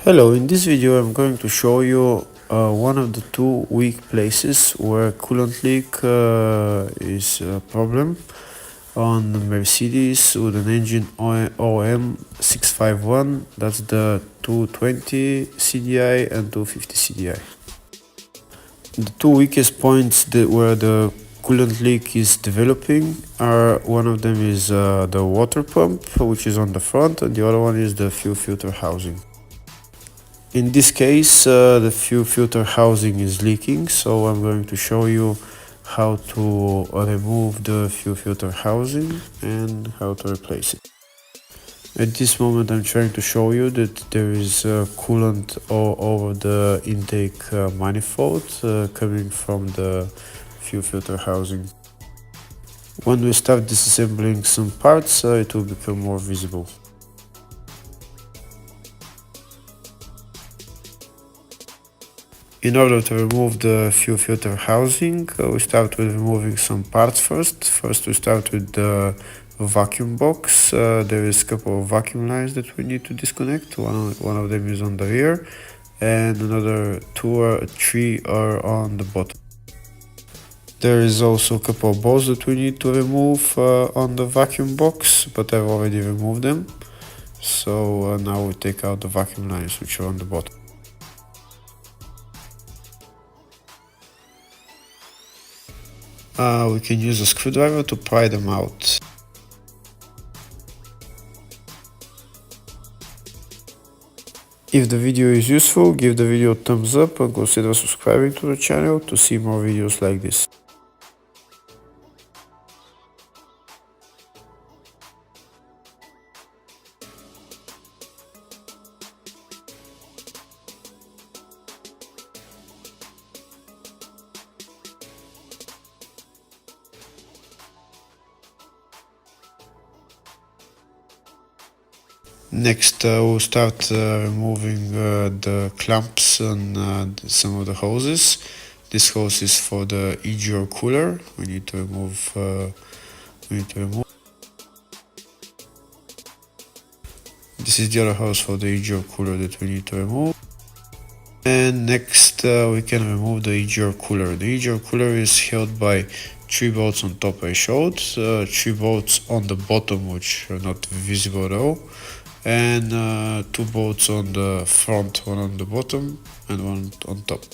Hello, in this video I'm going to show you one of the two weak places where coolant leak is a problem on the Mercedes with an engine OM651, that's the 220 CDI and 250 CDI. The two weakest points where the coolant leak is developing are, one of them is the water pump, which is on the front, and the other one is the fuel filter housing. In this case, the fuel filter housing is leaking, so I'm going to show you how to remove the fuel filter housing and how to replace it. At this moment I'm trying to show you that there is coolant all over the intake manifold coming from the fuel filter housing. When we start disassembling some parts, it will become more visible. In order to remove the fuel filter housing, we start with removing some parts first. First we start with the vacuum box. There is a couple of vacuum lines that we need to disconnect. One of them is on the rear and another two or three are on the bottom. There is also a couple of bolts that we need to remove on the vacuum box, but I've already removed them. So now we take out the vacuum lines which are on the bottom. We can use a screwdriver to pry them out. If the video is useful, give the video a thumbs up and consider subscribing to the channel to see more videos like this. Next, we'll start removing the clamps and some of the hoses. This hose is for the EGR cooler. We need to remove. This is the other hose for the EGR cooler that we need to remove. And next, we can remove the EGR cooler. The EGR cooler is held by 3 bolts on top I showed, 3 bolts on the bottom which are not visible at all, and 2 bolts on the front, one on the bottom and one on top.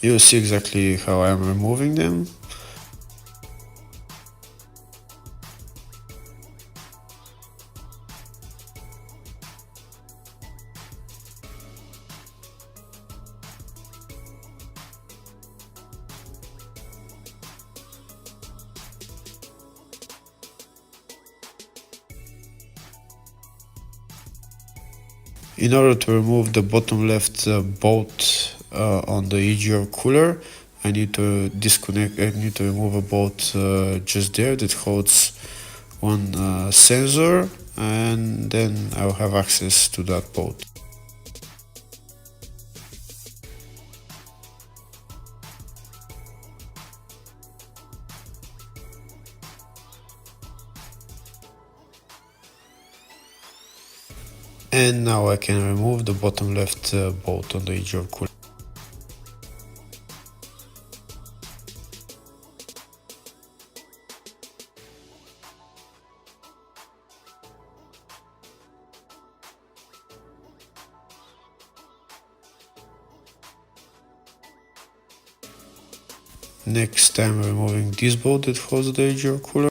You'll see exactly how I'm removing them. In order to remove the bottom left bolt on the EGR cooler, I need to remove a bolt just there that holds one sensor, and then I'll have access to that bolt. And now I can remove the bottom left bolt on the EGR cooler. Next I'm removing this bolt that holds the EGR cooler.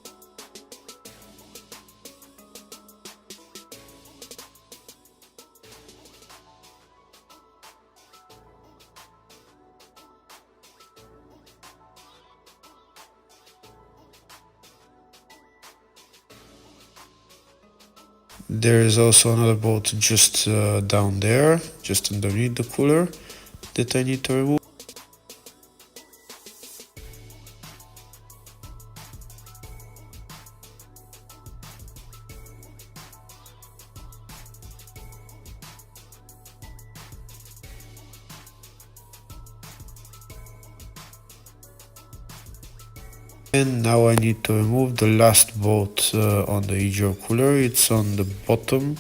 There is also another bolt just down there, just underneath the cooler, that I need to remove. And now I need to remove the last bolt on the EGR cooler. It's on the bottom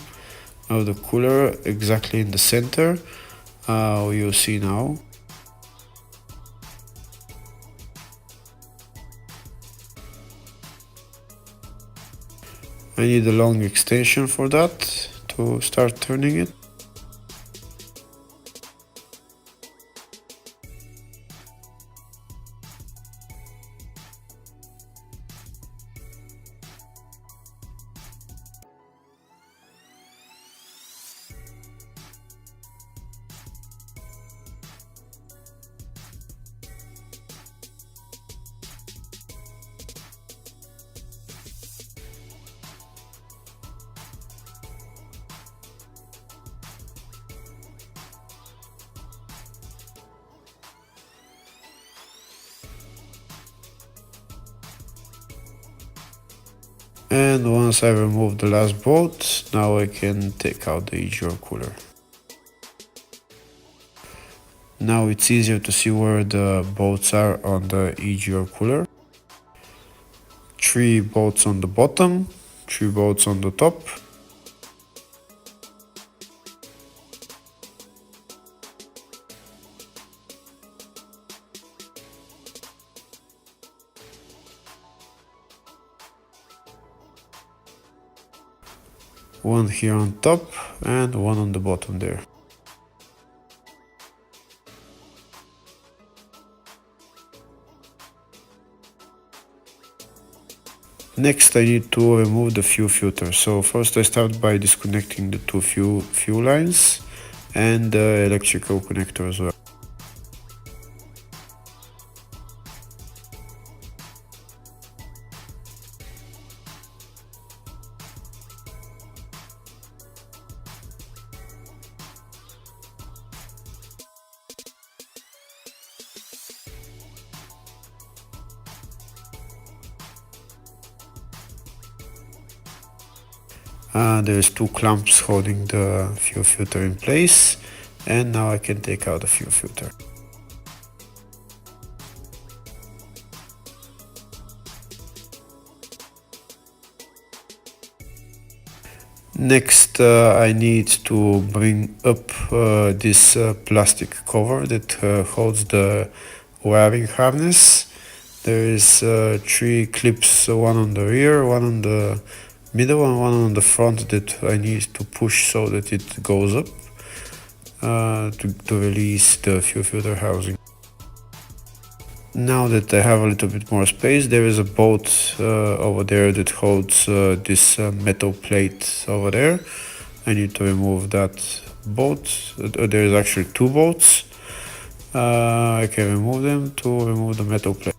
of the cooler exactly in the center. You'll see now. I need a long extension for that to start turning it. And once I remove the last bolt, now I can take out the EGR cooler. Now it's easier to see where the bolts are on the EGR cooler. 3 bolts on the bottom, 3 bolts on the top. One here on top and one on the bottom there. Next I need to remove the fuel filter. So first I start by disconnecting the 2 fuel lines and the electrical connector as well. There's 2 clamps holding the fuel filter in place, and now I can take out the fuel filter. Next I need to bring up this plastic cover that holds the wiring harness. There is 3 clips, one on the rear, one on the middle and one on the front that I need to push so that it goes up to release the fuel filter housing. Now that I have a little bit more space, there is a bolt over there that holds this metal plate over there. I need to remove that bolt. There is actually 2 bolts. I can remove them to remove the metal plate.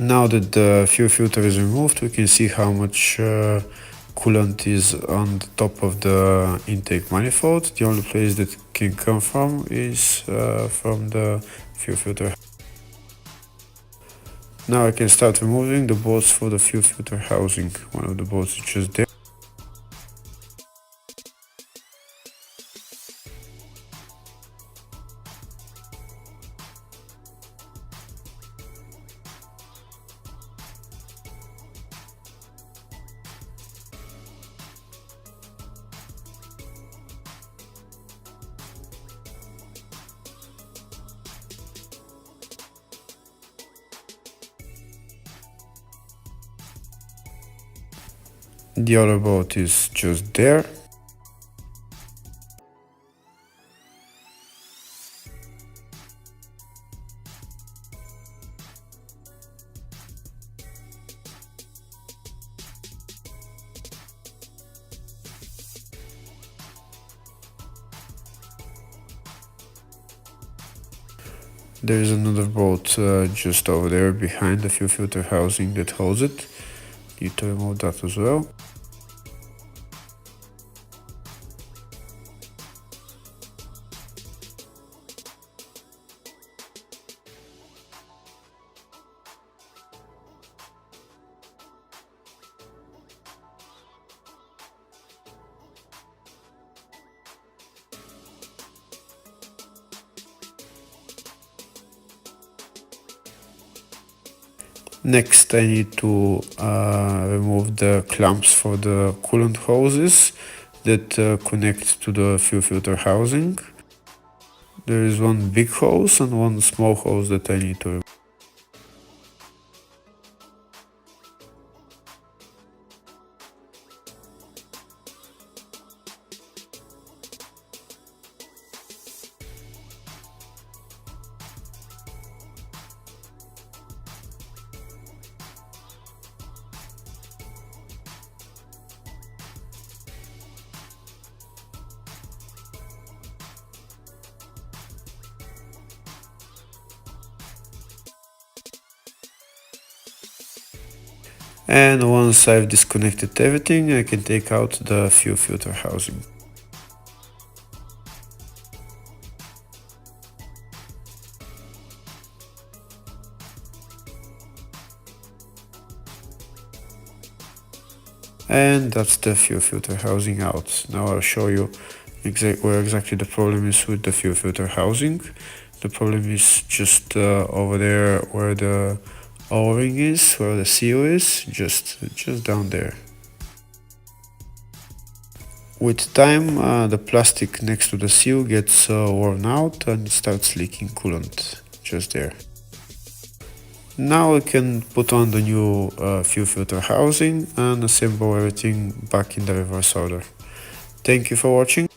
Now that the fuel filter is removed, we can see how much coolant is on the top of the intake manifold. The only place that can come from is from the fuel filter. Now I can start removing the bolts for the fuel filter housing. One of the bolts is just there. The other bolt is just there. There is another bolt just over there behind the fuel filter housing that holds it. Need to remove that as well. Next, I need to remove the clamps for the coolant hoses that connect to the fuel filter housing. There is one big hose and one small hose that I need to remove. And once I've disconnected everything, I can take out the fuel filter housing. And that's the fuel filter housing out. Now I'll show you where exactly the problem is with the fuel filter housing. The problem is just over there where the O-ring is, where the seal is, just down there. With time, the plastic next to the seal gets worn out and it starts leaking coolant just there. Now we can put on the new fuel filter housing and assemble everything back in the reverse order. Thank you for watching.